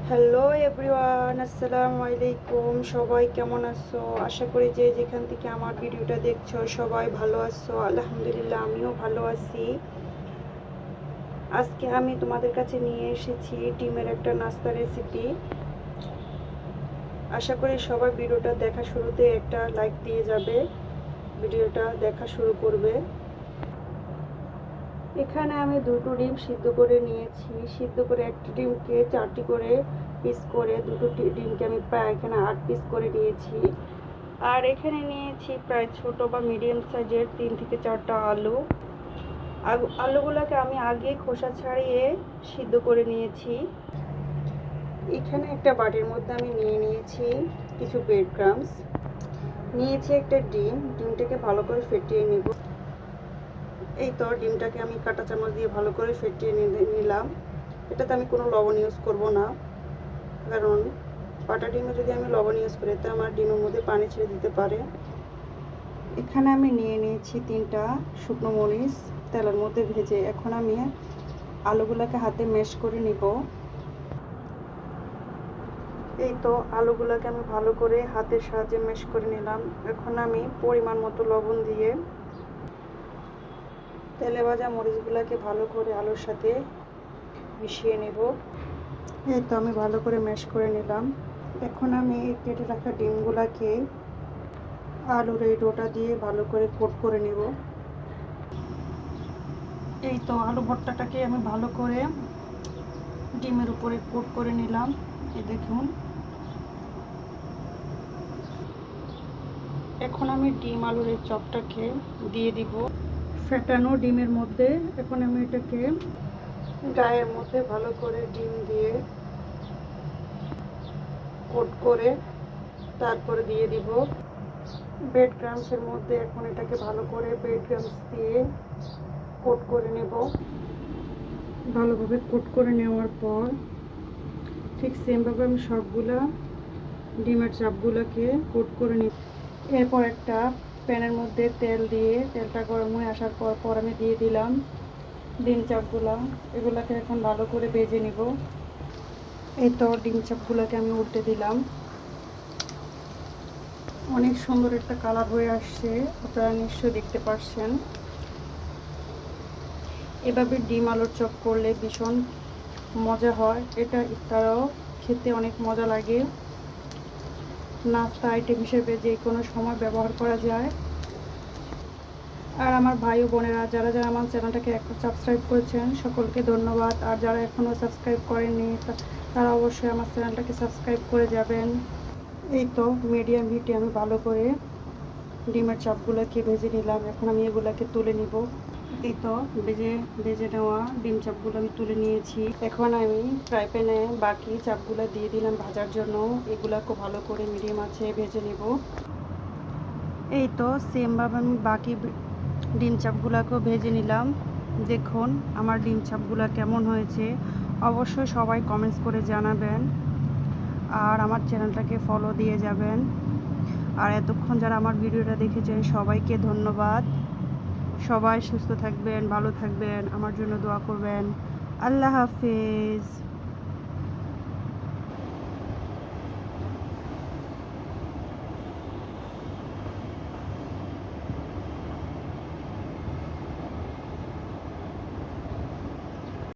Hello everyone, আসসালামু আলাইকুম। সবাই কেমন আছো? আশা করি যে যেখান থেকে আমার ভিডিওটা দেখছো সবাই ভালো আছো। আলহামদুলিল্লাহ, আমিও ভালো আছি। আজকে আমি তোমাদের কাছে নিয়ে এসেছি ডিমের একটা নাস্তা রেসিপি। আশা করি সবাই ভিডিওটা দেখা শুরুতে একটা লাইক দিয়ে যাবে, ভিডিওটা দেখা শুরু করবে। এখানে আমি দুটো ডিম সিদ্ধ করে নিয়েছি। সিদ্ধ করে একটি ডিমকে 4টি করে পিস করে, দুটো ডিমকে আমি প্রায় এখানে 8 পিস করে নিয়েছি। আর এখানে নিয়েছি প্রায় ছোট বা মিডিয়াম সাইজের 3 থেকে 4টা আলু। আলুগুলোকে আমি আগে খোসা ছাড়িয়ে সিদ্ধ করে নিয়েছি। এখানে একটা বাটির মধ্যে আমি নিয়ে নিয়েছি কিছু ব্রেড ক্রাম্বস, নিয়েছি একটা ডিমটাকে ভালো করে ফেটিয়ে নিব। এই তো ডিমটাকে আমি কাঁটা চামচ দিয়ে ভালো করে ফেটিয়ে নিলাম। এটাতে আমি কোনো লবণ ইউজ করব না, কারণ বাটা ডিমে যদি আমি লবণ ইউজ করি তো আমার ডিমের মধ্যে পানি ছেড়ে দিতে পারে। এখানে আমি নিয়ে নিয়েছি 3টা শুকনো মরিচ তেলের মধ্যে ভেজে। এখন আমি আলুগুলোকে হাতে ম্যাশ করে নিব। এই তো আলুগুলোকে আমি ভালো করে হাতের সাহায্যে ম্যাশ করে নিলাম। এখন আমি পরিমাণ মতো লবণ দিয়ে তেলে ভাজা মরিচগুলোকে ভালো করে আলুর সাথে মিশিয়ে নেব। এই তো আমি ভালো করে ম্যাশ করে নিলাম। এখন আমি কেটে রাখা ডিমগুলোকে আলুর এই ডোটা দিয়ে ভালো করে কোট করে নেব। এই তো আলু ভর্তাটাকে আমি ভালো করে ডিমের উপরে কোট করে নিলাম। এই দেখুন, এখন আমি ডিম আলুর এই চপটাকে দিয়ে দিব ফেটানো ডিমের মধ্যে। এখন আমি এটাকে গায়ের মধ্যে ভালো করে ডিম দিয়ে কোট করে তারপরে দিয়ে দিব ব্রেড ক্রাম্বসের মধ্যে। এখন এটাকে ভালো করে ব্রেড ক্রাম্বস দিয়ে কোট করে নেব। ভালোভাবে কোট করে নেওয়ার পর ঠিক সেমভাবে আমি সবগুলা ডিমের চাপগুলোকে কোট করে নিব। এরপর একটা প্যানের মধ্যে তেল দিয়ে তেলটা গরম হয়ে আসার পর আমি দিয়ে দিলাম ডিম চাপগুলো। এগুলোকে এখন ভালো করে ভেজে নিব। এই তো ডিম চাপগুলোকে আমি উল্টে দিলাম। অনেক সুন্দর একটা কালার হয়ে আসছে, আপনারা নিশ্চয়ই দেখতে পাচ্ছেন। এভাবে ডিম আলুর চপ করলে ভীষণ মজা হয়। এটা ইফতারেও খেতে অনেক মজা লাগে। নাস্তা আইটেম হিসেবে যে কোনো সময় ব্যবহার করা যায়। আর আমার ভাই ও বোনেরা যারা যারা আমার চ্যানেলটাকে এখন সাবস্ক্রাইব করেছেন সকলকে ধন্যবাদ। আর যারা এখনও সাবস্ক্রাইব করেননি তারা অবশ্যই আমার চ্যানেলটাকে সাবস্ক্রাইব করে যাবেন। এই তো মিডিয়াম হিটে আমি ভালো করে ডিমের চপগুলোকে ভেজে নিলাম। এখন আমি এগুলোকে তুলে নিব। এই তো ভেজে নেওয়া ডিম চাপগুলো আমি তুলে নিয়েছি। এখন আমি ফ্রাই প্যানে বাকি চাপগুলো দিয়ে দিলাম ভাজার জন্য। এগুলোকে ভালো করে মিডিয়াম আঁচে ভেজে নেব। এই তো সেমভাবে আমি বাকি ডিম চাপগুলোকেও ভেজে নিলাম। দেখুন আমার ডিম চাপগুলো কেমন হয়েছে, অবশ্যই সবাই কমেন্টস করে জানাবেন। আর আমার চ্যানেলটাকে ফলো দিয়ে যাবেন। আর এতক্ষণ যারা আমার ভিডিওটা দেখেছেন সবাইকে ধন্যবাদ। সবাই সুস্থ থাকবেন, ভালো থাকবেন, আমার জন্য দোয়া করবেন। আল্লাহ হাফেজ।